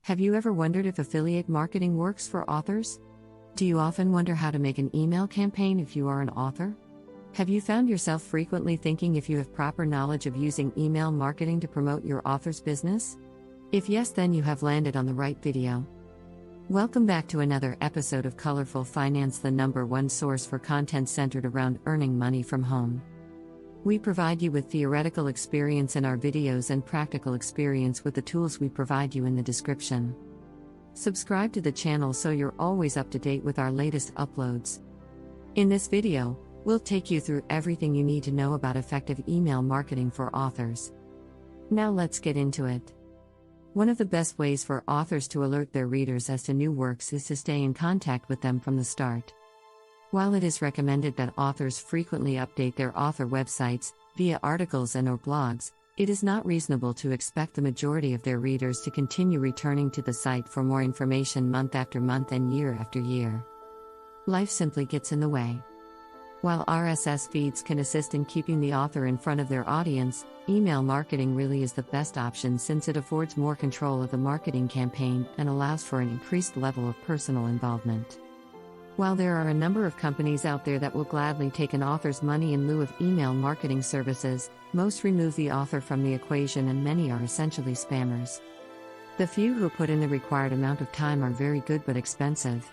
Have you ever wondered if affiliate marketing works for authors? Do you often wonder how to make an email campaign if you are an author? Have you found yourself frequently thinking if you have proper knowledge of using email marketing to promote your author's business? If yes, then you have landed on the right video. Welcome back to another episode of Colorful Finance, the #1 source for content centered around earning money from home. We provide you with theoretical experience in our videos and practical experience with the tools we provide you in the description. Subscribe to the channel so you're always up to date with our latest uploads. In this video, we'll take you through everything you need to know about effective email marketing for authors. Now let's get into it. One of the best ways for authors to alert their readers as to new works is to stay in contact with them from the start. While it is recommended that authors frequently update their author websites via articles and/or blogs, it is not reasonable to expect the majority of their readers to continue returning to the site for more information month after month and year after year. Life simply gets in the way. While RSS feeds can assist in keeping the author in front of their audience, email marketing really is the best option since it affords more control of the marketing campaign and allows for an increased level of personal involvement. While there are a number of companies out there that will gladly take an author's money in lieu of email marketing services, most remove the author from the equation and many are essentially spammers. The few who put in the required amount of time are very good but expensive.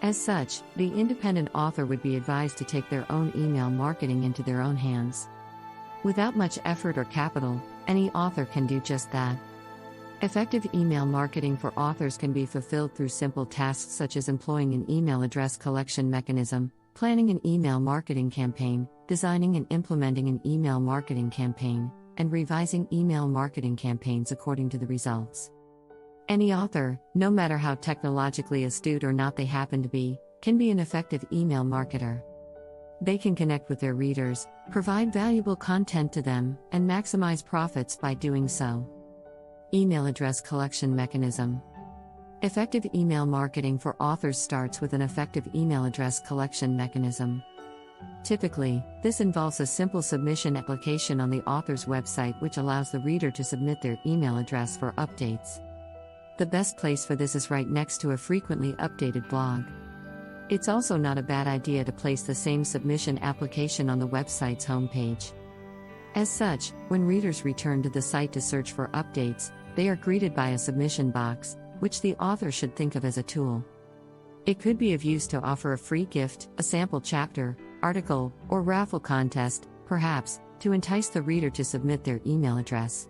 As such, the independent author would be advised to take their own email marketing into their own hands. Without much effort or capital, any author can do just that. Effective email marketing for authors can be fulfilled through simple tasks such as employing an email address collection mechanism, planning an email marketing campaign, designing and implementing an email marketing campaign, and revising email marketing campaigns according to the results. Any author, no matter how technologically astute or not they happen to be, can be an effective email marketer. They can connect with their readers, provide valuable content to them, and maximize profits by doing so. Email address collection mechanism. Effective email marketing for authors starts with an effective email address collection mechanism. Typically, this involves a simple submission application on the author's website which allows the reader to submit their email address for updates. The best place for this is right next to a frequently updated blog. It's also not a bad idea to place the same submission application on the website's homepage. As such, when readers return to the site to search for updates, they are greeted by a submission box, which the author should think of as a tool. It could be of use to offer a free gift, a sample chapter, article, or raffle contest, perhaps, to entice the reader to submit their email address.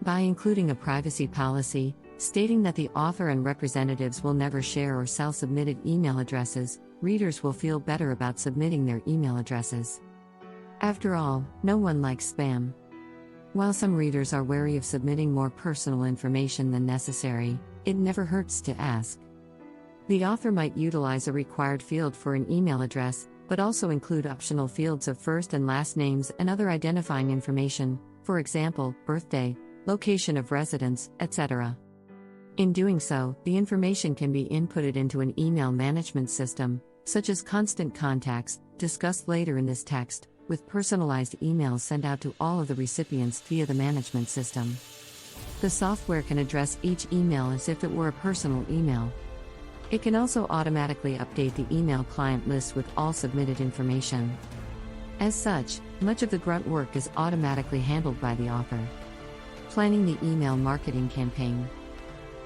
By including a privacy policy, stating that the author and representatives will never share or sell submitted email addresses, readers will feel better about submitting their email addresses. After all, no one likes spam. While some readers are wary of submitting more personal information than necessary, it never hurts to ask. The author might utilize a required field for an email address, but also include optional fields of first and last names and other identifying information, for example, birthday, location of residence, etc. In doing so, the information can be inputted into an email management system, such as Constant Contacts, discussed later in this text, with personalized emails sent out to all of the recipients via the management system. The software can address each email as if it were a personal email. It can also automatically update the email client list with all submitted information. As such, much of the grunt work is automatically handled by the author. Planning the email marketing campaign.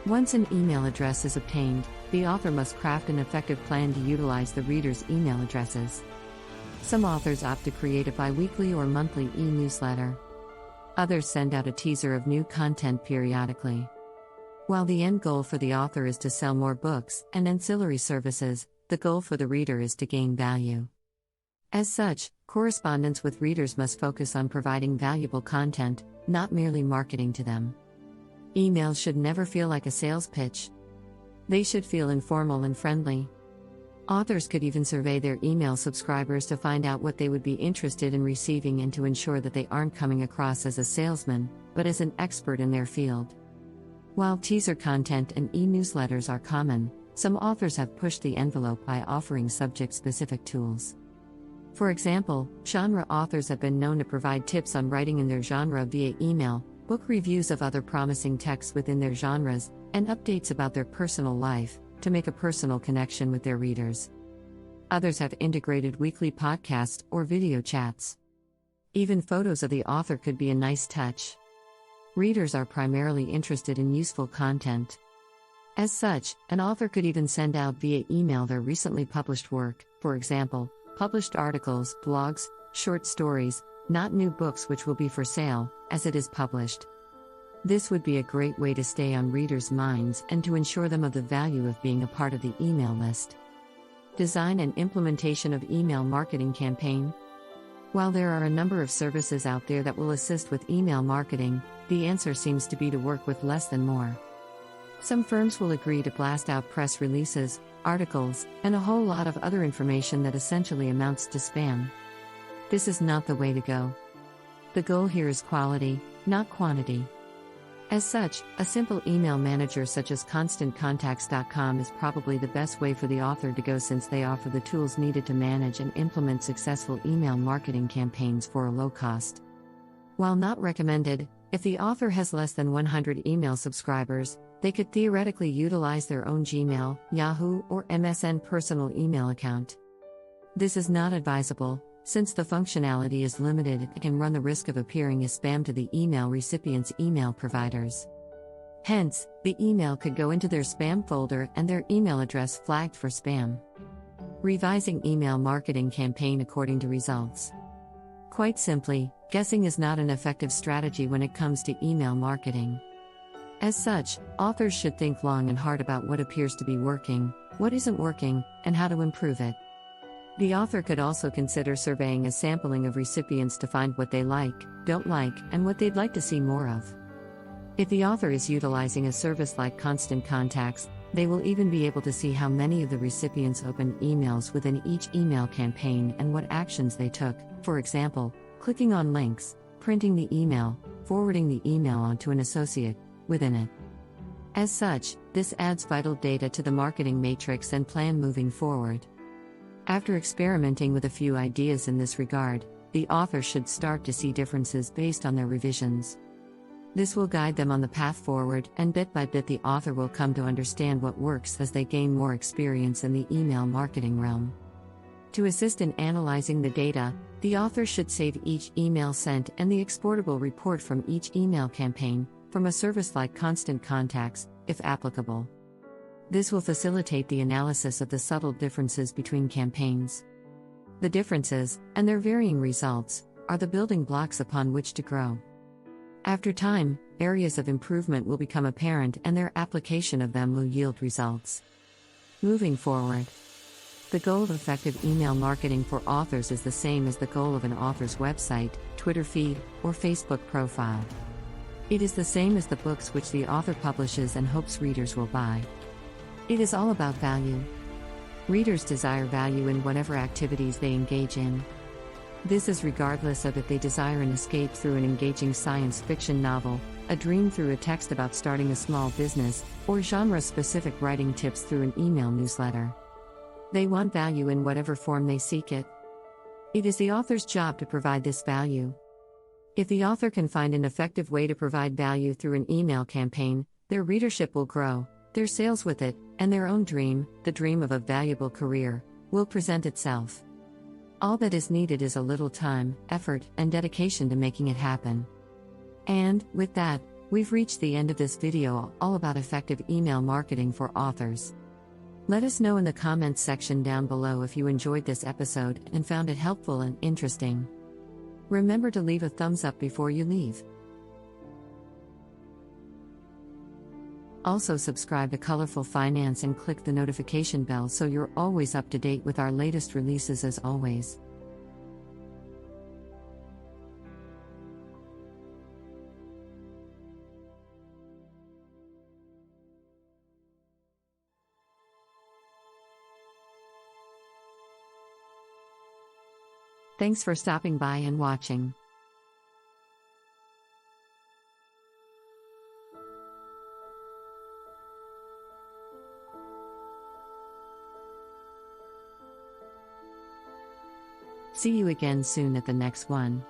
Once an email address is obtained, the author must craft an effective plan to utilize the reader's email addresses. Some authors opt to create a bi-weekly or monthly e-newsletter. Others send out a teaser of new content periodically. While the end goal for the author is to sell more books and ancillary services, the goal for the reader is to gain value. As such, correspondence with readers must focus on providing valuable content, not merely marketing to them. Emails should never feel like a sales pitch. They should feel informal and friendly. Authors could even survey their email subscribers to find out what they would be interested in receiving and to ensure that they aren't coming across as a salesman, but as an expert in their field. While teaser content and e-newsletters are common, some authors have pushed the envelope by offering subject-specific tools. For example, genre authors have been known to provide tips on writing in their genre via email, book reviews of other promising texts within their genres, and updates about their personal life to make a personal connection with their readers. Others have integrated weekly podcasts or video chats. Even photos of the author could be a nice touch. Readers are primarily interested in useful content. As such, an author could even send out via email their recently published work, for example, published articles, blogs, short stories, not new books which will be for sale, as it is published. This would be a great way to stay on readers' minds and to ensure them of the value of being a part of the email list. Design and implementation of email marketing campaign. While there are a number of services out there that will assist with email marketing, the answer seems to be to work with less than more. Some firms will agree to blast out press releases, articles, and a whole lot of other information that essentially amounts to spam. This is not the way to go. The goal here is quality, not quantity. As such, a simple email manager such as ConstantContacts.com is probably the best way for the author to go, since they offer the tools needed to manage and implement successful email marketing campaigns for a low cost. While not recommended, if the author has less than 100 email subscribers, they could theoretically utilize their own Gmail, Yahoo, or MSN personal email account. This is not advisable, since the functionality is limited and can run the risk of appearing as spam to the email recipient's email providers. Hence, the email could go into their spam folder and their email address flagged for spam. Revising email marketing campaign according to results. Quite simply, guessing is not an effective strategy when it comes to email marketing. As such, authors should think long and hard about what appears to be working, what isn't working, and how to improve it. The author could also consider surveying a sampling of recipients to find what they like, don't like, and what they'd like to see more of. If the author is utilizing a service like Constant Contacts, they will even be able to see how many of the recipients opened emails within each email campaign and what actions they took, for example, clicking on links, printing the email, forwarding the email on to an associate within it. As such, this adds vital data to the marketing matrix and plan moving forward. After experimenting with a few ideas in this regard, the author should start to see differences based on their revisions. This will guide them on the path forward, and bit by bit the author will come to understand what works as they gain more experience in the email marketing realm. To assist in analyzing the data, the author should save each email sent and the exportable report from each email campaign from a service like Constant Contacts, if applicable. This will facilitate the analysis of the subtle differences between campaigns. The differences, and their varying results, are the building blocks upon which to grow. After time, areas of improvement will become apparent and their application of them will yield results. Moving forward, the goal of effective email marketing for authors is the same as the goal of an author's website, Twitter feed, or Facebook profile. It is the same as the books which the author publishes and hopes readers will buy. It is all about value. Readers desire value in whatever activities they engage in. This is regardless of if they desire an escape through an engaging science fiction novel, a dream through a text about starting a small business, or genre-specific writing tips through an email newsletter. They want value in whatever form they seek it. It is the author's job to provide this value. If the author can find an effective way to provide value through an email campaign, their readership will grow, their sales with it, and their own dream, the dream of a valuable career, will present itself. All that is needed is a little time, effort, and dedication to making it happen. And, with that, we've reached the end of this video all about effective email marketing for authors. Let us know in the comments section down below if you enjoyed this episode and found it helpful and interesting. Remember to leave a thumbs up before you leave. Also subscribe to Colorful Finance and click the notification bell so you're always up to date with our latest releases as always. Thanks for stopping by and watching. See you again soon at the next one.